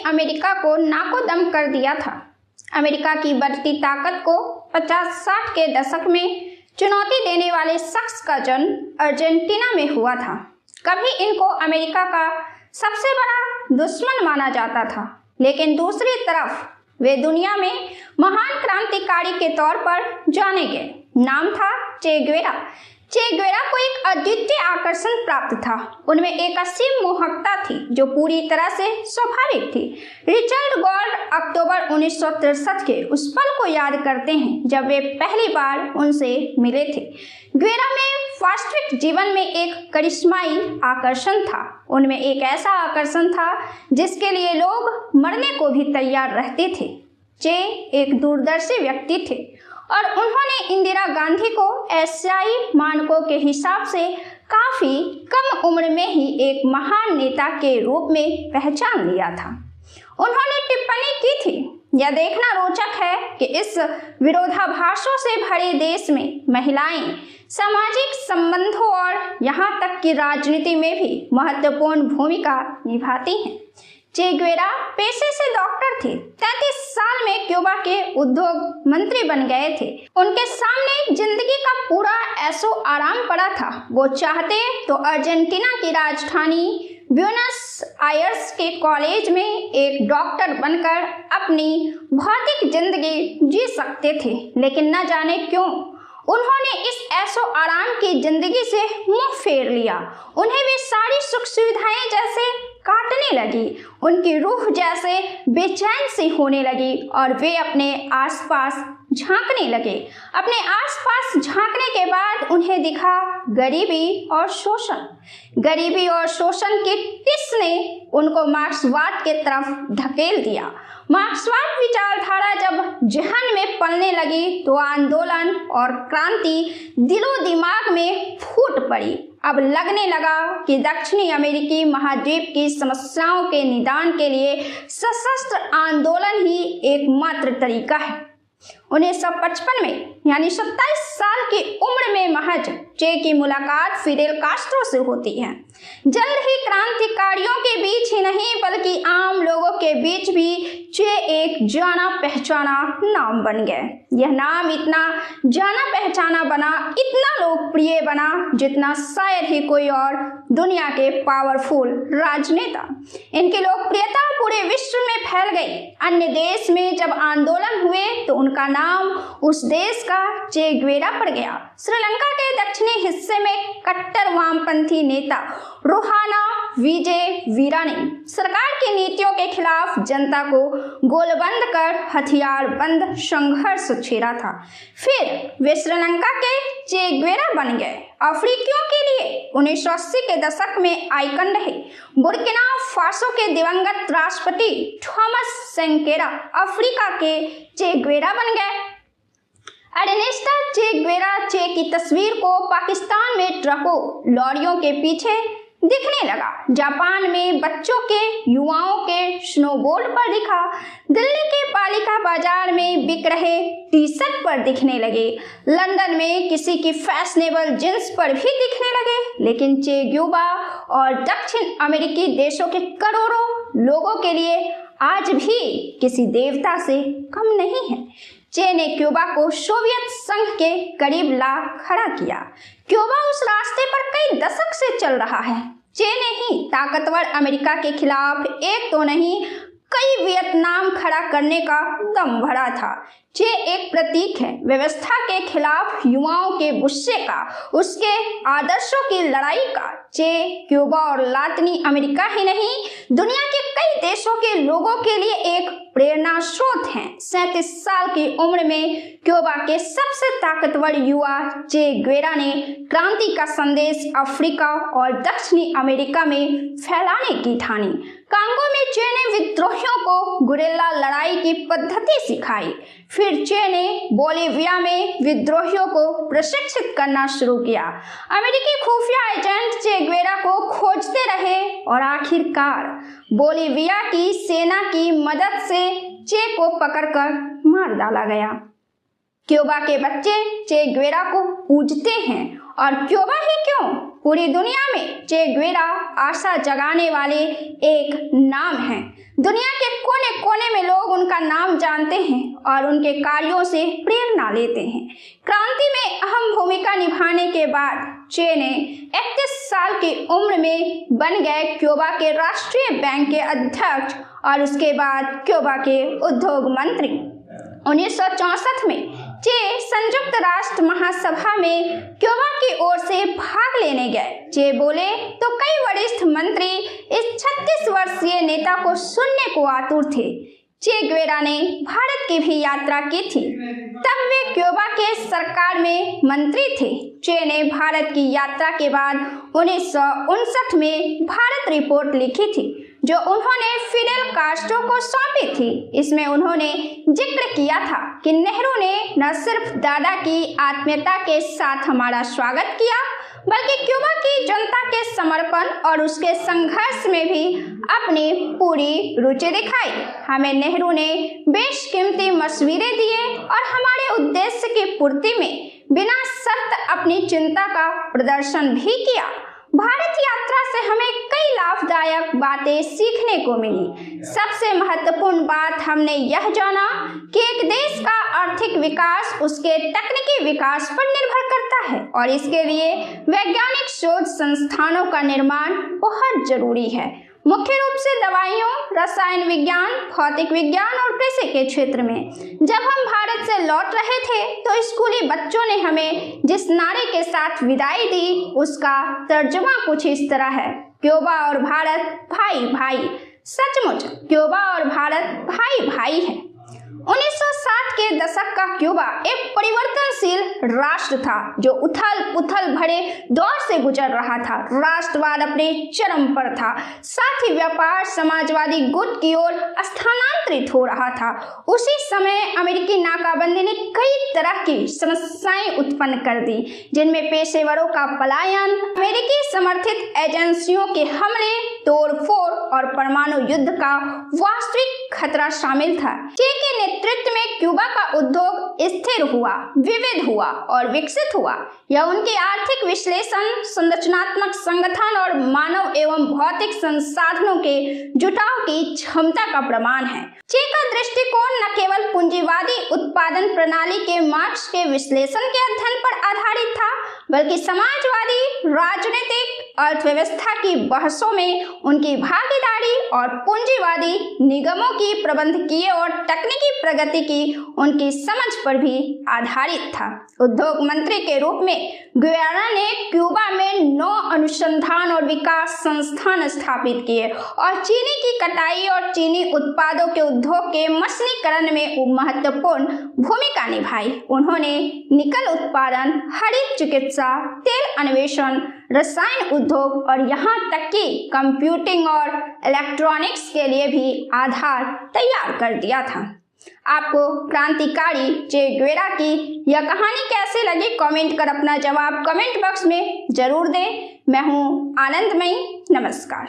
America को नाकोदम कर दिया था। अमेरिका की बढ़ती ताकत को 50-60 के दशक में चुनौती देने वाले शख्स का जन्म अर्जेंटीना में हुआ था। कभी इनको अमेरिका का सबसे बड़ा दुश्मन माना जाता था, लेकिन दूसरी तरफ वे दुनिया में महान क्रांतिकारी के तौर पर जाने गए। नाम था चे ग्वेरा। चे ग्वेरा को एक अद्वितीय आकर्षण प्राप्त था। उनमें एक असीम मोहकता थी जो पूरी तरह से स्वाभाविक थी। रिचर्ड गॉर अक्टूबर 1963 के उस पल को याद करते हैं जब वे पहली बार उनसे मिले थे। ग्वेरा में वास्तविक जीवन में एक करिश्माई आकर्षण था। उनमें एक ऐसा आकर्षण था जिसके लिए लोग मरने को भी तैयार रहते थे। चे एक दूरदर्शी व्यक्ति थे और उन्होंने इंदिरा गांधी को एशियाई मानकों के हिसाब से काफी कम उम्र में ही एक महान नेता के रूप में पहचान लिया था। उन्होंने टिप्पणी की थी, यह देखना रोचक है कि इस विरोधाभासों से भरे देश में महिलाएं सामाजिक संबंधों और यहाँ तक कि राजनीति में भी महत्वपूर्ण भूमिका निभाती हैं। चे ग्वेरा पेशे से डॉक्टर थे। 33 साल में क्यूबा के उद्योग मंत्री बन गए थे। उनके सामने जिंदगी का पूरा ऐशो आराम पड़ा था। वो चाहते तो अर्जेंटीना की राजधानी ब्यूनस आयर्स के कॉलेज में एक डॉक्टर बनकर अपनी भौतिक जिंदगी जी सकते थे, लेकिन न जाने क्यों उन्होंने इस ऐशो आराम की जिंदगी से मुंह फेर लिया। उन्हें वे सारी सुख सुविधाएं जैसे काटने लगी। उनकी रूह जैसे बेचैन सी होने लगी और वे अपने आसपास झांकने लगे। अपने आसपास झांकने के बाद उन्हें दिखा गरीबी और शोषण। गरीबी और शोषण की टिस ने उनको मार्क्सवाद के तरफ ढकेल दिया। मार्क्सवाद विचारधारा जब जहन में पलने लगी तो आंदोलन और क्रांति दिलो दिमाग में फूट पड़ी। अब लगने लगा कि दक्षिणी अमेरिकी महाद्वीप की समस्याओं के निदान के लिए सशस्त्र आंदोलन ही एकमात्र तरीका है। 1955 में यानी 27 साल की उम्र में महज चे की मुलाकात फिडेल कास्ट्रो से होती है। जल्द ही क्रांतिकारियों के बीच ही नहीं बल्कि आम लोगों के बीच भी चे एक जाना पहचाना नाम बन गए। यह नाम इतना जाना पहचाना बना, इतना लोकप्रिय बना जितना शायद ही कोई और दुनिया के पावरफुल राजनेता। इनकी लोकप्रियता पूरे विश्व में फैल गई। अन्य देश में जब आंदोलन हुए तो उनका नाम उस देश का चे ग्वेरा पड़ गया। श्रीलंका के दक्षिणी हिस्से में कट्टर वामपंथी नेता रोहाना विजय वीरा ने सरकार की नीतियों के खिलाफ जनता को गोलबंद कर हथियारबंद संघर्ष छेड़ा था। फिर वे श्रीलंका के चे ग्वेरा बन गए। अफ्रीकियों के लिए 1980 के दशक में आइकन रहे। बुर्किना फासो के दिवंगत राष्ट्रपति थॉमस सेंकेरा अफ्रीका के चे ग्वेरा बन गए। एर्नेस्टो चे ग्वेरा चे की तस्वीर को पाकिस्तान में ट्रकों लॉरियों के पीछे दिखने लगा। जापान में बच्चों के युवाओं के स्नोबोर्ड पर दिखा। दिल्ली के पालिका बाजार में बिक रहे टी शर्ट पर दिखने लगे। लंदन में किसी की फैशनेबल जींस पर भी दिखने लगे। लेकिन चे ग्यूबा और दक्षिण अमेरिकी देशों के करोड़ों लोगों के लिए आज भी किसी देवता से कम नहीं है। चे ने क्यूबा को सोवियत संघ के करीब ला खड़ा किया। क्यूबा उस रास्ते पर कई दशक से चल रहा है। चे ने ही ताकतवर अमेरिका के खिलाफ एक तो नहीं कई वियतनाम खड़ा करने का दम भरा था। चे एक प्रतीक है व्यवस्था के खिलाफ युवाओं के गुस्से का, उसके आदर्शों की लड़ाई का। चे क्यूबा और लातिनी अमेरिका ही नहीं दुनिया के कई देशों के लोगों के लिए एक प्रेरणा स्रोत हैं। 37 साल की उम्र में क्यूबा के सबसे ताकतवर युवा चे ग्वेरा ने क्रांति का संदेश अफ्रीका और दक्षिणी अमेरिका में फैलाने की ठानी। कांगो में चे ने विद्रोहियों को गुरिल्ला लड़ाई की पद्धति सिखाई। फिर चे ने बोलिविया में विद्रोहियों को प्रशिक्षित करना शुरू किया। अमेरिकी खुफिया एजेंट चे ग्वेरा को खोजते रहे और आखिरकार बोलिविया की सेना की मदद से चे को पकड़कर मार डाला गया। क्यूबा के बच्चे चे ग्वेरा को पूजते हैं और क्यूबा ही क्यों पूरी दुनिया में चे ग्वेरा आशा जगाने वाले एक नाम है। दुनिया के कोने कोने में लोग उनका नाम जानते हैं और उनके कार्यों से प्रेरणा लेते हैं। क्रांति में अहम भूमिका निभाने के बाद चे ने 31 साल की उम्र में बन गए क्यूबा के राष्ट्रीय बैंक के अध्यक्ष और उसके बाद क्यूबा के उद्योग मंत्री। 1964 में चे संयुक्त राष्ट्र महासभा में क्यूबा की ओर से भाग लेने गए। चे बोले तो कई वरिष्ठ मंत्री इस 36 वर्षीय नेता को सुनने को आतुर थे। चे गुवेरा ने भारत की भी यात्रा की थी, तब वे क्यूबा के सरकार में मंत्री थे। चे ने भारत की यात्रा के बाद 1959 में भारत रिपोर्ट लिखी थी, जो उन्होंने फिडेल कास्ट्रो को सौंपी थी। इसमें उन्होंने जिक्र किया था कि नेहरू ने न सिर्फ दादा की आत्मीयता के साथ हमारा स्वागत किया, बल्कि क्यूबा की जनता के समर्पण और उसके संघर्ष में भी अपनी पूरी रुचि दिखाई। हमें नेहरू ने बेशकीमती मशवरे दिए और हमारे उद्देश्य की पूर्ति में बिना शर्त अपनी चिंता का प्रदर्शन भी किया। भारत यात्रा से हमें कई लाभदायक बातें सीखने को मिली। सबसे महत्वपूर्ण बात हमने यह जाना कि एक देश का आर्थिक विकास उसके तकनीकी विकास पर निर्भर करता है और इसके लिए वैज्ञानिक शोध संस्थानों का निर्माण बहुत जरूरी है, मुख्य रूप से दवाइयों, रसायन विज्ञान, भौतिक विज्ञान और कृषि के क्षेत्र में। जब हम भारत से लौट रहे थे तो स्कूली बच्चों ने हमें जिस नारे के साथ विदाई दी उसका तर्जुमा कुछ इस तरह है, क्यूबा और भारत भाई भाई। सचमुच क्यूबा और भारत भाई भाई है। 1960 के दशक का क्यूबा एक परिवर्तनशील राष्ट्र था जो उथल पुथल भरे दौर से गुजर रहा था। राष्ट्रवाद अपने चरम पर था, साथ ही व्यापार समाजवादी गुट की ओर स्थानांतरित हो रहा था। उसी समय अमेरिकी नाकाबंदी ने कई तरह की समस्याएं उत्पन्न कर दी, जिनमें पेशेवरों का पलायन, अमेरिकी समर्थित एजेंसियों के हमले, तोड़फोड़ और परमाणु युद्ध का वास्तविक खतरा शामिल था। चे के नेतृत्व में क्यूबा का उद्योग स्थिर हुआ, विविध हुआ और विकसित हुआ। यह उनके आर्थिक विश्लेषण, संरचनात्मक संगठन और मानव एवं भौतिक संसाधनों के जुटाव की क्षमता का प्रमाण है। चे का दृष्टिकोण न केवल पूंजीवादी उत्पादन प्रणाली के मार्क्स के विश्लेषण के अध्ययन पर आधारित था, बल्कि समाजवादी राजनीतिक अर्थव्यवस्था की बहसों में उनकी भागीदारी और पूंजीवादी निगमों की प्रबंधकीय और तकनीकी प्रगति की उनकी समझ पर भी आधारित था। उद्योग मंत्री के रूप में गुवेरा ने क्यूबा में 9 अनुसंधान और विकास संस्थान स्थापित किए और चीनी की कटाई और चीनी उत्पादों के उद्योग के मशीनीकरण में महत्वपूर्ण भूमिका निभाई। उन्होंने निकल उत्पादन, हरित चिकित्सा, तेल अन्वेषण, रसायन उद्योग और यहाँ तक कि कंप्यूटिंग और इलेक्ट्रॉनिक्स के लिए भी आधार तैयार कर दिया था। आपको क्रांतिकारी चे गुवेरा की यह कहानी कैसे लगी, कमेंट कर अपना जवाब कमेंट बॉक्स में जरूर दें। मैं हूँ आनंदमयी। नमस्कार।